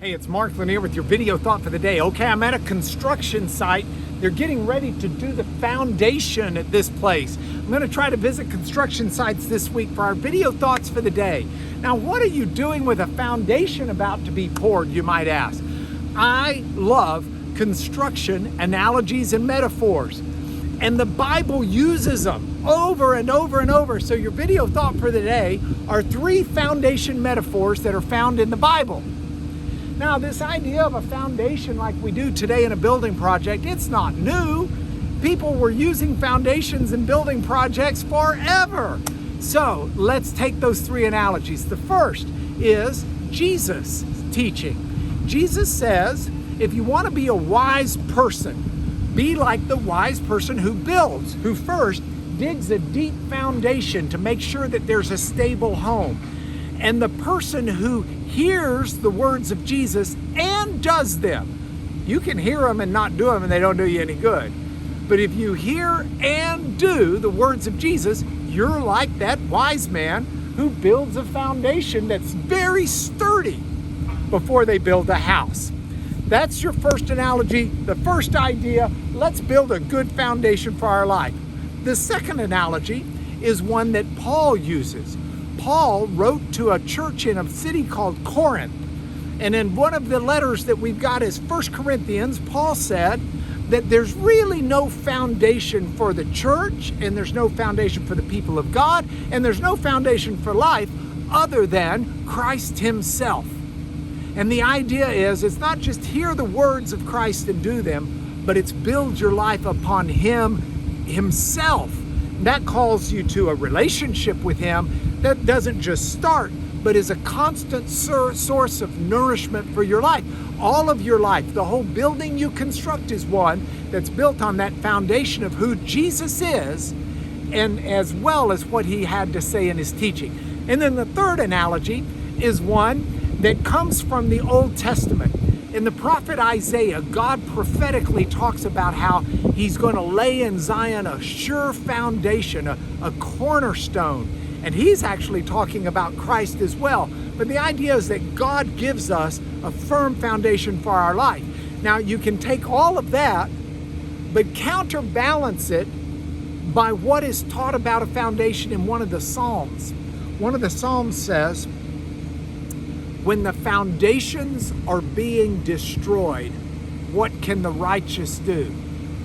Hey, it's Mark Lanier with your video thought for the day. Okay, I'm at a construction site. They're getting ready to do the foundation at this place. I'm going to try to visit construction sites this week for our video thoughts for the day. Now, what are you doing with a foundation about to be poured, you might ask? I love construction analogies and metaphors, and the Bible uses them over and over and over. So your video thought for the day are 3 foundation metaphors that are found in the Bible. Now, this idea of a foundation like we do today in a building project, it's not new. People were using foundations in building projects forever. So let's take those 3 analogies. The first is Jesus' teaching. Jesus says, if you want to be a wise person, be like the wise person who builds, who first digs a deep foundation to make sure that there's a stable home. And the person who hears the words of Jesus and does them. You can hear them and not do them and they don't do you any good. But if you hear and do the words of Jesus, you're like that wise man who builds a foundation that's very sturdy before they build a house. That's your first analogy, the first idea. Let's build a good foundation for our life. The second analogy is one that Paul uses. Paul wrote to a church in a city called Corinth. And in one of the letters that we've got is 1 Corinthians, Paul said that there's really no foundation for the church, and there's no foundation for the people of God, and there's no foundation for life other than Christ himself. And the idea is, it's not just hear the words of Christ and do them, but it's build your life upon him himself. That calls you to a relationship with him that doesn't just start, but is a constant source of nourishment for your life. All of your life, the whole building you construct is one that's built on that foundation of who Jesus is, and as well as what he had to say in his teaching. And then the third analogy is one that comes from the Old Testament. In the prophet Isaiah, God prophetically talks about how he's going to lay in Zion a sure foundation, a cornerstone. And he's actually talking about Christ as well. But the idea is that God gives us a firm foundation for our life. Now, you can take all of that, but counterbalance it by what is taught about a foundation in one of the Psalms. One of the Psalms says, when the foundations are being destroyed, what can the righteous do?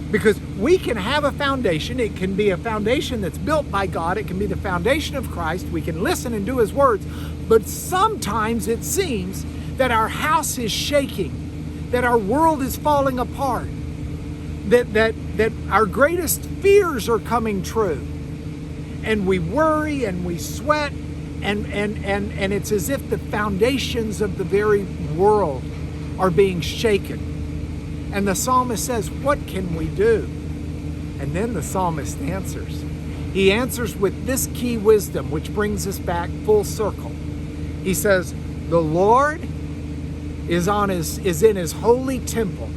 Because we can have a foundation. It can be a foundation that's built by God. It can be the foundation of Christ. We can listen and do his words. But sometimes it seems that our house is shaking, that our world is falling apart, that our greatest fears are coming true. And we worry and we sweat, and it's as if the foundations of the very world are being shaken. And the psalmist says, what can we do? And then the psalmist answers. He answers with this key wisdom, which brings us back full circle. He says, the Lord is in his holy temple.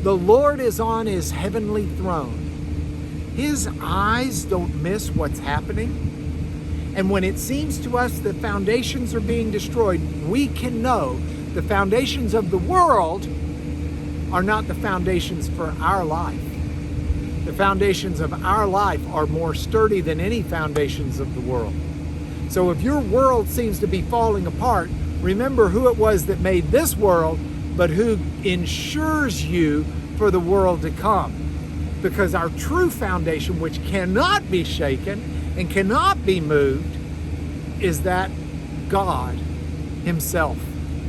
The Lord is on his heavenly throne. His eyes don't miss what's happening. And when it seems to us the foundations are being destroyed, we can know the foundations of the world are not the foundations for our life. The foundations of our life are more sturdy than any foundations of the world. So if your world seems to be falling apart, remember who it was that made this world, but who ensures you for the world to come. Because our true foundation, which cannot be shaken and cannot be moved, is that God himself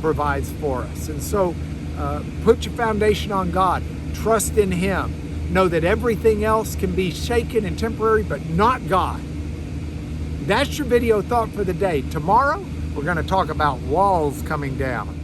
provides for us. And so put your foundation on God. Trust in him. Know that everything else can be shaken and temporary, but not God. That's your video thought for the day. Tomorrow, we're going to talk about walls coming down.